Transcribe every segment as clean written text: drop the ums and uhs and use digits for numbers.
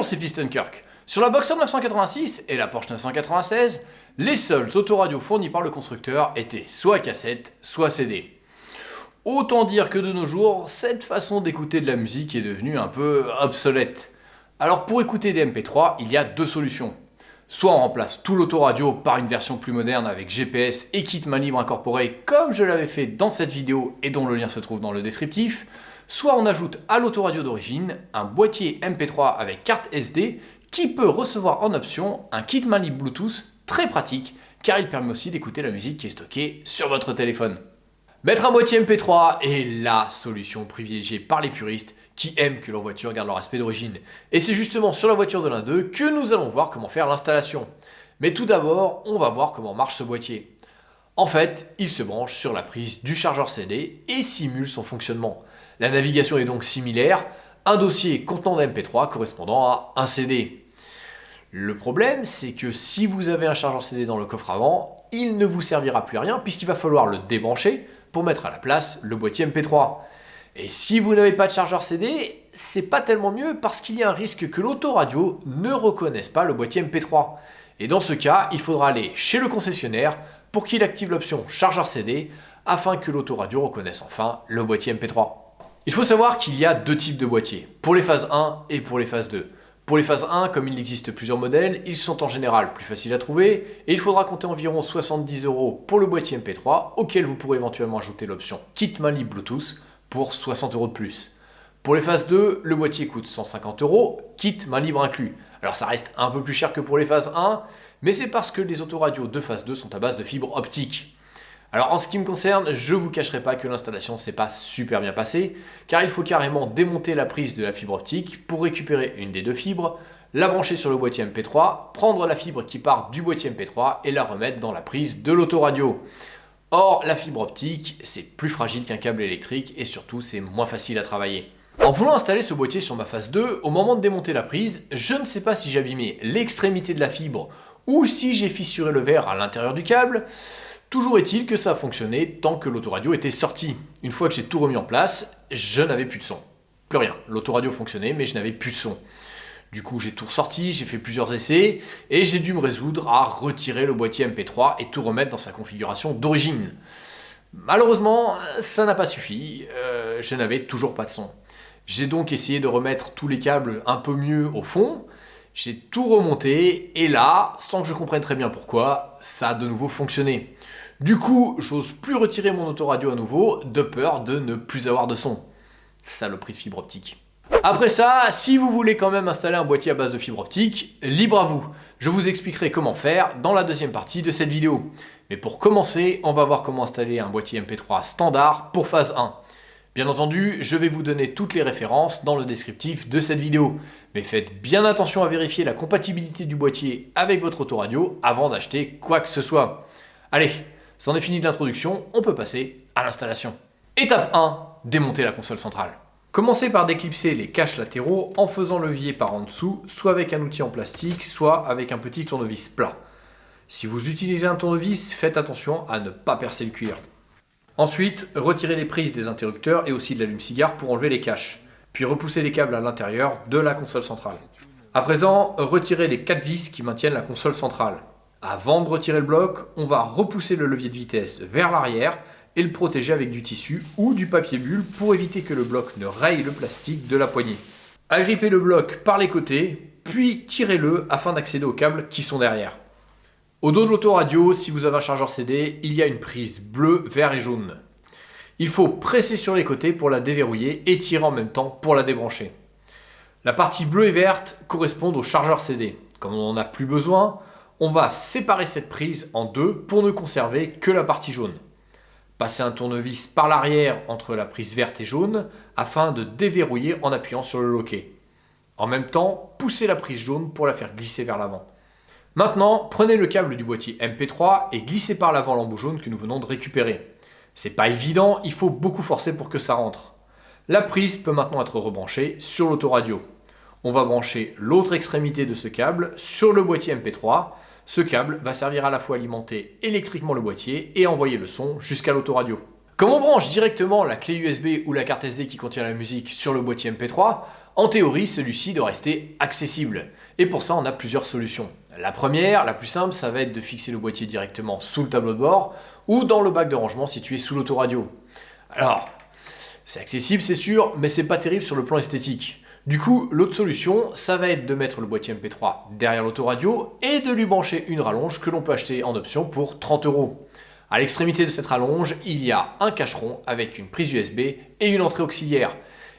Bonjour, c'est PistonKirk. Sur la Boxer 986 et la Porsche 996, les seuls autoradios fournis par le constructeur étaient soit cassette, soit CD. Autant dire que de nos jours, cette façon d'écouter de la musique est devenue un peu obsolète. Alors pour écouter des MP3, il y a deux solutions. Soit on remplace tout l'autoradio par une version plus moderne avec GPS et kit main libre incorporé comme je l'avais fait dans cette vidéo et dont le lien se trouve dans le descriptif, soit on ajoute à l'autoradio d'origine un boîtier MP3 avec carte SD qui peut recevoir en option un kit main libre Bluetooth très pratique car il permet aussi d'écouter la musique qui est stockée sur votre téléphone. Mettre un boîtier MP3 est la solution privilégiée par les puristes qui aiment que leur voiture garde leur aspect d'origine. Et c'est justement sur la voiture de l'un d'eux que nous allons voir comment faire l'installation. Mais tout d'abord, on va voir comment marche ce boîtier. En fait, il se branche sur la prise du chargeur CD et simule son fonctionnement. La navigation est donc similaire, un dossier contenant des MP3 correspondant à un CD. Le problème, c'est que si vous avez un chargeur CD dans le coffre avant, il ne vous servira plus à rien puisqu'il va falloir le débrancher pour mettre à la place le boîtier MP3. Et si vous n'avez pas de chargeur CD, c'est pas tellement mieux parce qu'il y a un risque que l'autoradio ne reconnaisse pas le boîtier MP3. Et dans ce cas, il faudra aller chez le concessionnaire pour qu'il active l'option chargeur CD afin que l'autoradio reconnaisse enfin le boîtier MP3. Il faut savoir qu'il y a deux types de boîtiers, pour les phases 1 et pour les phases 2. Pour les phases 1, comme il existe plusieurs modèles, ils sont en général plus faciles à trouver et il faudra compter environ 70 € pour le boîtier MP3 auquel vous pourrez éventuellement ajouter l'option kit main libre Bluetooth pour 60 € de plus. Pour les phases 2, le boîtier coûte 150 €, kit main libre inclus. Alors ça reste un peu plus cher que pour les phases 1, mais c'est parce que les autoradios de phase 2 sont à base de fibre optique. Alors en ce qui me concerne, je vous cacherai pas que l'installation s'est pas super bien passée, car il faut carrément démonter la prise de la fibre optique pour récupérer une des deux fibres, la brancher sur le boîtier MP3, prendre la fibre qui part du boîtier MP3 et la remettre dans la prise de l'autoradio. Or, la fibre optique, c'est plus fragile qu'un câble électrique et surtout, c'est moins facile à travailler. En voulant installer ce boîtier sur ma phase 2, au moment de démonter la prise, je ne sais pas si j'ai abîmé l'extrémité de la fibre ou si j'ai fissuré le verre à l'intérieur du câble. Toujours est-il que ça a fonctionné tant que l'autoradio était sortie. Une fois que j'ai tout remis en place, je n'avais plus de son. Plus rien. L'autoradio fonctionnait, mais je n'avais plus de son. Du coup, j'ai tout ressorti, j'ai fait plusieurs essais, et j'ai dû me résoudre à retirer le boîtier MP3 et tout remettre dans sa configuration d'origine. Malheureusement, ça n'a pas suffi, je n'avais toujours pas de son. J'ai donc essayé de remettre tous les câbles un peu mieux au fond, j'ai tout remonté, et là, sans que je comprenne très bien pourquoi, ça a de nouveau fonctionné. Du coup, j'ose plus retirer mon autoradio à nouveau, de peur de ne plus avoir de son. Saloperie de fibre optique. Après ça, si vous voulez quand même installer un boîtier à base de fibre optique, libre à vous. Je vous expliquerai comment faire dans la deuxième partie de cette vidéo. Mais pour commencer, on va voir comment installer un boîtier MP3 standard pour phase 1. Bien entendu, je vais vous donner toutes les références dans le descriptif de cette vidéo. Mais faites bien attention à vérifier la compatibilité du boîtier avec votre autoradio avant d'acheter quoi que ce soit. Allez, c'en est fini de l'introduction, on peut passer à l'installation. Étape 1, démonter la console centrale. Commencez par déclipser les caches latéraux en faisant levier par en dessous, soit avec un outil en plastique, soit avec un petit tournevis plat. Si vous utilisez un tournevis, faites attention à ne pas percer le cuir. Ensuite, retirez les prises des interrupteurs et aussi de l'allume-cigare pour enlever les caches, puis repoussez les câbles à l'intérieur de la console centrale. À présent, retirez les 4 vis qui maintiennent la console centrale. Avant de retirer le bloc, on va repousser le levier de vitesse vers l'arrière et le protéger avec du tissu ou du papier bulle pour éviter que le bloc ne raye le plastique de la poignée. Agrippez le bloc par les côtés, puis tirez-le afin d'accéder aux câbles qui sont derrière. Au dos de l'autoradio, si vous avez un chargeur CD, il y a une prise bleue, vert et jaune. Il faut presser sur les côtés pour la déverrouiller et tirer en même temps pour la débrancher. La partie bleue et verte correspondent au chargeur CD. Comme on n'en a plus besoin, on va séparer cette prise en deux pour ne conserver que la partie jaune. Passez un tournevis par l'arrière entre la prise verte et jaune afin de déverrouiller en appuyant sur le loquet. En même temps, poussez la prise jaune pour la faire glisser vers l'avant. Maintenant, prenez le câble du boîtier MP3 et glissez par l'avant l'embout jaune que nous venons de récupérer. C'est pas évident, il faut beaucoup forcer pour que ça rentre. La prise peut maintenant être rebranchée sur l'autoradio. On va brancher l'autre extrémité de ce câble sur le boîtier MP3. Ce câble va servir à la fois à alimenter électriquement le boîtier et envoyer le son jusqu'à l'autoradio. Comme on branche directement la clé USB ou la carte SD qui contient la musique sur le boîtier MP3, en théorie celui-ci doit rester accessible. Et pour ça on a plusieurs solutions. La première, la plus simple, ça va être de fixer le boîtier directement sous le tableau de bord ou dans le bac de rangement situé sous l'autoradio. Alors, c'est accessible c'est sûr, mais c'est pas terrible sur le plan esthétique. Du coup, l'autre solution, ça va être de mettre le boîtier MP3 derrière l'autoradio et de lui brancher une rallonge que l'on peut acheter en option pour 30 €. À l'extrémité de cette rallonge, il y a un cacheron avec une prise USB et une entrée auxiliaire.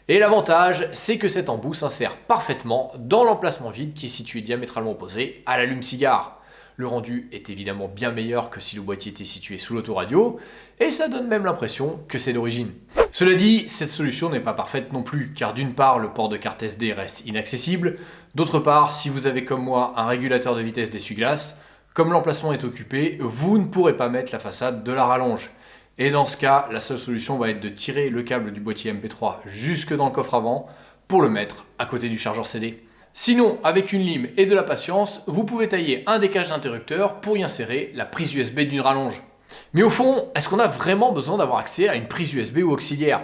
Et l'avantage, c'est que cet embout s'insère parfaitement dans l'emplacement vide qui est situé diamétralement opposé à l'allume-cigare. Le rendu est évidemment bien meilleur que si le boîtier était situé sous l'autoradio, et ça donne même l'impression que c'est d'origine. Cela dit, cette solution n'est pas parfaite non plus, car d'une part, le port de carte SD reste inaccessible, d'autre part, si vous avez comme moi un régulateur de vitesse d'essuie-glace, comme l'emplacement est occupé, vous ne pourrez pas mettre la façade de la rallonge. Et dans ce cas, la seule solution va être de tirer le câble du boîtier MP3 jusque dans le coffre avant pour le mettre à côté du chargeur CD. Sinon, avec une lime et de la patience, vous pouvez tailler un des caches d'interrupteur pour y insérer la prise USB d'une rallonge. Mais au fond, est-ce qu'on a vraiment besoin d'avoir accès à une prise USB ou auxiliaire?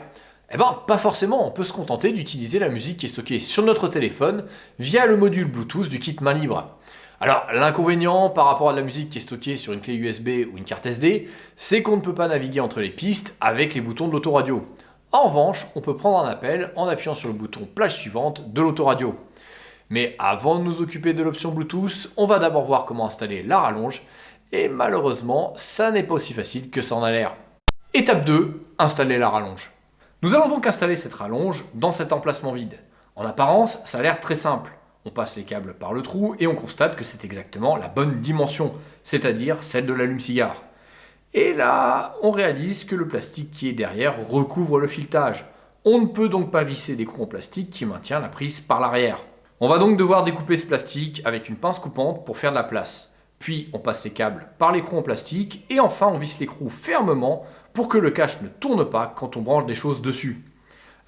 Eh ben, pas forcément, on peut se contenter d'utiliser la musique qui est stockée sur notre téléphone via le module Bluetooth du kit main libre. Alors, l'inconvénient par rapport à la musique qui est stockée sur une clé USB ou une carte SD, c'est qu'on ne peut pas naviguer entre les pistes avec les boutons de l'autoradio. En revanche, on peut prendre un appel en appuyant sur le bouton plage suivante de l'autoradio. Mais avant de nous occuper de l'option Bluetooth, on va d'abord voir comment installer la rallonge, et malheureusement, ça n'est pas aussi facile que ça en a l'air. Étape 2, installer la rallonge. Nous allons donc installer cette rallonge dans cet emplacement vide. En apparence, ça a l'air très simple. On passe les câbles par le trou et on constate que c'est exactement la bonne dimension, c'est-à-dire celle de l'allume-cigare. Et là, on réalise que le plastique qui est derrière recouvre le filetage. On ne peut donc pas visser l'écrou en plastique qui maintient la prise par l'arrière. On va donc devoir découper ce plastique avec une pince coupante pour faire de la place. Puis on passe les câbles par l'écrou en plastique et enfin on visse l'écrou fermement pour que le cache ne tourne pas quand on branche des choses dessus.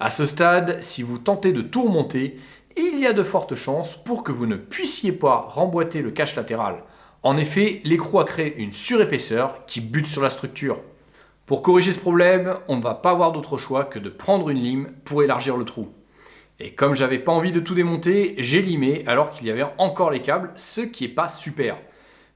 À ce stade, si vous tentez de tout remonter, il y a de fortes chances pour que vous ne puissiez pas remboîter le cache latéral. En effet, l'écrou a créé une surépaisseur qui bute sur la structure. Pour corriger ce problème, on ne va pas avoir d'autre choix que de prendre une lime pour élargir le trou. Et comme j'avais pas envie de tout démonter, j'ai limé alors qu'il y avait encore les câbles, ce qui est pas super.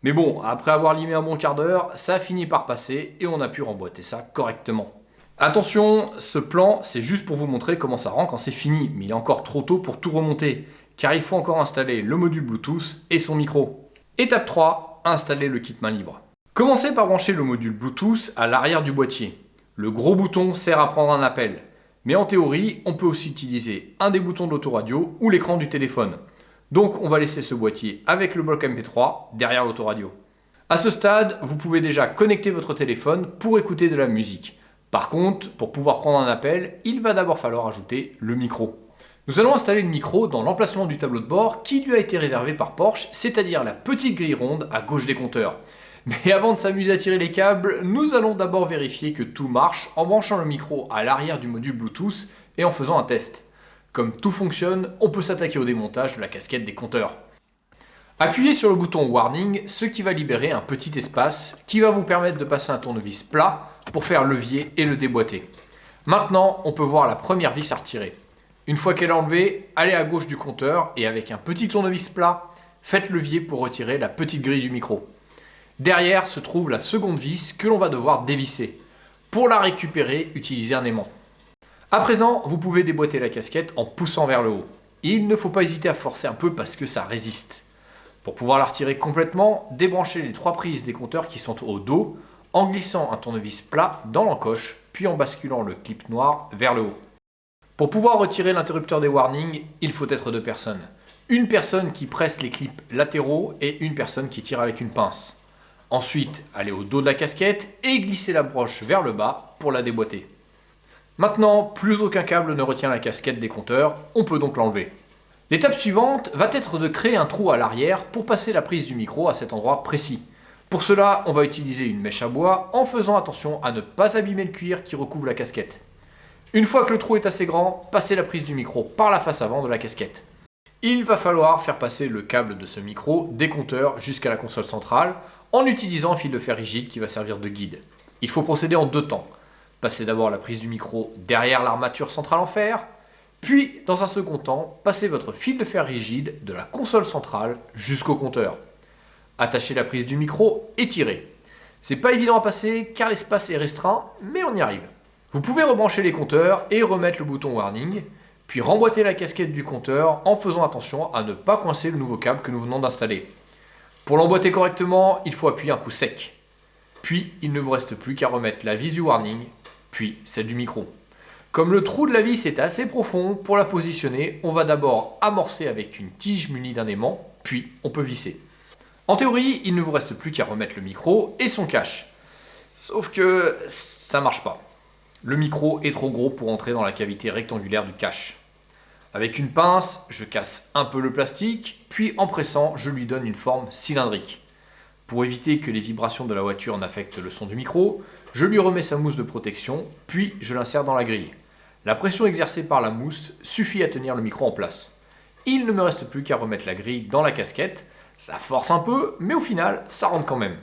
Mais bon, après avoir limé un bon quart d'heure, ça a fini par passer et on a pu remboîter ça correctement. Attention, ce plan, c'est juste pour vous montrer comment ça rend quand c'est fini, mais il est encore trop tôt pour tout remonter, car il faut encore installer le module Bluetooth et son micro. Étape 3, installer le kit main libre. Commencez par brancher le module Bluetooth à l'arrière du boîtier. Le gros bouton sert à prendre un appel. Mais en théorie, on peut aussi utiliser un des boutons de l'autoradio ou l'écran du téléphone. Donc on va laisser ce boîtier avec le bloc MP3 derrière l'autoradio. À ce stade, vous pouvez déjà connecter votre téléphone pour écouter de la musique. Par contre, pour pouvoir prendre un appel, il va d'abord falloir ajouter le micro. Nous allons installer le micro dans l'emplacement du tableau de bord qui lui a été réservé par Porsche, c'est-à-dire la petite grille ronde à gauche des compteurs. Mais avant de s'amuser à tirer les câbles, nous allons d'abord vérifier que tout marche en branchant le micro à l'arrière du module Bluetooth et en faisant un test. Comme tout fonctionne, on peut s'attaquer au démontage de la casquette des compteurs. Appuyez sur le bouton Warning, ce qui va libérer un petit espace qui va vous permettre de passer un tournevis plat pour faire levier et le déboîter. Maintenant, on peut voir la première vis à retirer. Une fois qu'elle est enlevée, allez à gauche du compteur et avec un petit tournevis plat, faites levier pour retirer la petite grille du micro. Derrière se trouve la seconde vis que l'on va devoir dévisser. Pour la récupérer, utilisez un aimant. À présent, vous pouvez déboîter la casquette en poussant vers le haut. Il ne faut pas hésiter à forcer un peu parce que ça résiste. Pour pouvoir la retirer complètement, débranchez les 3 prises des compteurs qui sont au dos en glissant un tournevis plat dans l'encoche, puis en basculant le clip noir vers le haut. Pour pouvoir retirer l'interrupteur des warnings, il faut être 2 personnes. Une personne qui presse les clips latéraux et une personne qui tire avec une pince. Ensuite, allez au dos de la casquette et glissez la broche vers le bas pour la déboîter. Maintenant, plus aucun câble ne retient la casquette des compteurs, on peut donc l'enlever. L'étape suivante va être de créer un trou à l'arrière pour passer la prise du micro à cet endroit précis. Pour cela, on va utiliser une mèche à bois en faisant attention à ne pas abîmer le cuir qui recouvre la casquette. Une fois que le trou est assez grand, passez la prise du micro par la face avant de la casquette. Il va falloir faire passer le câble de ce micro des compteurs jusqu'à la console centrale en utilisant un fil de fer rigide qui va servir de guide. Il faut procéder en 2 temps. Passez d'abord la prise du micro derrière l'armature centrale en fer, puis dans un second temps, passez votre fil de fer rigide de la console centrale jusqu'au compteur. Attachez la prise du micro et tirez. C'est pas évident à passer car l'espace est restreint, mais on y arrive. Vous pouvez rebrancher les compteurs et remettre le bouton warning, puis remboîter la casquette du compteur en faisant attention à ne pas coincer le nouveau câble que nous venons d'installer. Pour l'emboîter correctement, il faut appuyer un coup sec. Puis il ne vous reste plus qu'à remettre la vis du warning, puis celle du micro. Comme le trou de la vis est assez profond, pour la positionner, on va d'abord amorcer avec une tige munie d'un aimant, puis on peut visser. En théorie, il ne vous reste plus qu'à remettre le micro et son cache. Sauf que ça marche pas. Le micro est trop gros pour entrer dans la cavité rectangulaire du cache. Avec une pince, je casse un peu le plastique, puis en pressant, je lui donne une forme cylindrique. Pour éviter que les vibrations de la voiture n'affectent le son du micro, je lui remets sa mousse de protection, puis je l'insère dans la grille. La pression exercée par la mousse suffit à tenir le micro en place. Il ne me reste plus qu'à remettre la grille dans la casquette. Ça force un peu, mais au final, ça rentre quand même.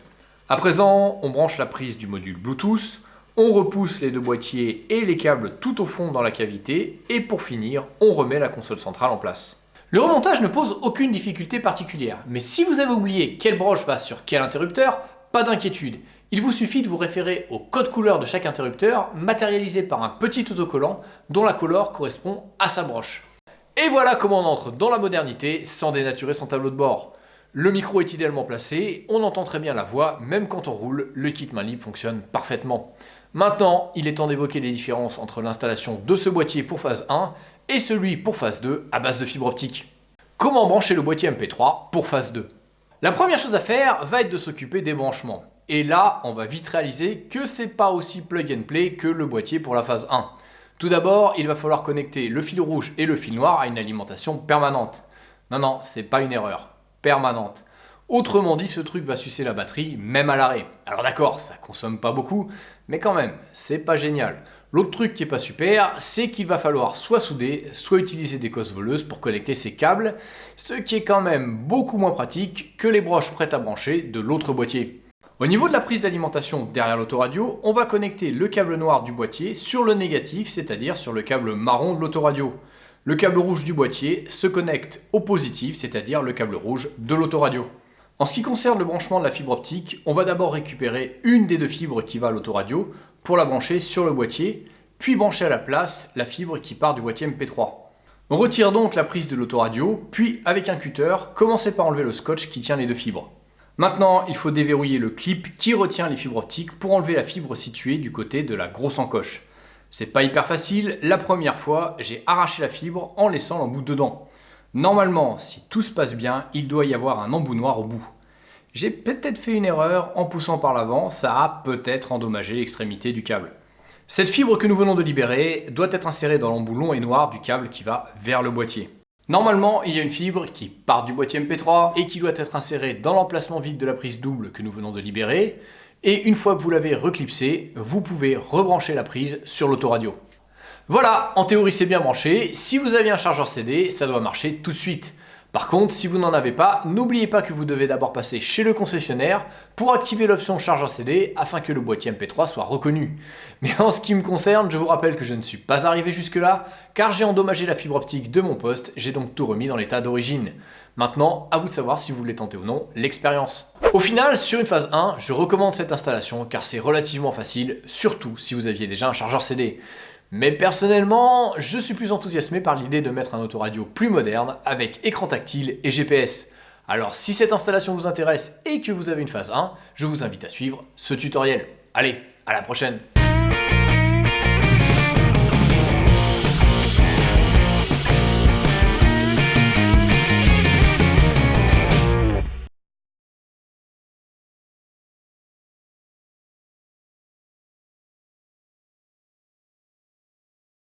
À présent, on branche la prise du module Bluetooth, on repousse les deux boîtiers et les câbles tout au fond dans la cavité, et pour finir, on remet la console centrale en place. Le remontage ne pose aucune difficulté particulière, mais si vous avez oublié quelle broche va sur quel interrupteur, pas d'inquiétude. Il vous suffit de vous référer au code couleur de chaque interrupteur, matérialisé par un petit autocollant dont la couleur correspond à sa broche. Et voilà comment on entre dans la modernité sans dénaturer son tableau de bord. Le micro est idéalement placé, on entend très bien la voix, même quand on roule, le kit main libre fonctionne parfaitement. Maintenant, il est temps d'évoquer les différences entre l'installation de ce boîtier pour phase 1 et celui pour phase 2 à base de fibre optique. Comment brancher le boîtier MP3 pour phase 2? La première chose à faire va être de s'occuper des branchements. Et là, on va vite réaliser que c'est pas aussi plug and play que le boîtier pour la phase 1. Tout d'abord, il va falloir connecter le fil rouge et le fil noir à une alimentation permanente. Non, c'est pas une erreur. Permanente. Autrement dit, ce truc va sucer la batterie, même à l'arrêt. Alors d'accord, ça consomme pas beaucoup, mais quand même, c'est pas génial. L'autre truc qui est pas super, c'est qu'il va falloir soit souder, soit utiliser des cosses voleuses pour connecter ces câbles, ce qui est quand même beaucoup moins pratique que les broches prêtes à brancher de l'autre boîtier. Au niveau de la prise d'alimentation derrière l'autoradio, on va connecter le câble noir du boîtier sur le négatif, c'est-à-dire sur le câble marron de l'autoradio. Le câble rouge du boîtier se connecte au positif, c'est-à-dire le câble rouge de l'autoradio. En ce qui concerne le branchement de la fibre optique, on va d'abord récupérer une des deux fibres qui va à l'autoradio pour la brancher sur le boîtier, puis brancher à la place la fibre qui part du boîtier MP3. On retire donc la prise de l'autoradio, puis avec un cutter, commencez par enlever le scotch qui tient les deux fibres. Maintenant, il faut déverrouiller le clip qui retient les fibres optiques pour enlever la fibre située du côté de la grosse encoche. C'est pas hyper facile, la première fois, j'ai arraché la fibre en laissant l'embout dedans. Normalement, si tout se passe bien, il doit y avoir un embout noir au bout. J'ai peut-être fait une erreur en poussant par l'avant, ça a peut-être endommagé l'extrémité du câble. Cette fibre que nous venons de libérer doit être insérée dans l'embout long et noir du câble qui va vers le boîtier. Normalement, il y a une fibre qui part du boîtier MP3 et qui doit être insérée dans l'emplacement vide de la prise double que nous venons de libérer. Et une fois que vous l'avez reclipsée, vous pouvez rebrancher la prise sur l'autoradio. Voilà, en théorie c'est bien branché. Si vous avez un chargeur CD, ça doit marcher tout de suite. Par contre, si vous n'en avez pas, n'oubliez pas que vous devez d'abord passer chez le concessionnaire pour activer l'option chargeur CD afin que le boîtier MP3 soit reconnu. Mais en ce qui me concerne, je vous rappelle que je ne suis pas arrivé jusque là car j'ai endommagé la fibre optique de mon poste, j'ai donc tout remis dans l'état d'origine. Maintenant, à vous de savoir si vous voulez tenter ou non l'expérience. Au final, sur une phase 1, je recommande cette installation car c'est relativement facile, surtout si vous aviez déjà un chargeur CD. Mais personnellement, je suis plus enthousiasmé par l'idée de mettre un autoradio plus moderne avec écran tactile et GPS. Alors si cette installation vous intéresse et que vous avez une phase 1, je vous invite à suivre ce tutoriel. Allez, à la prochaine!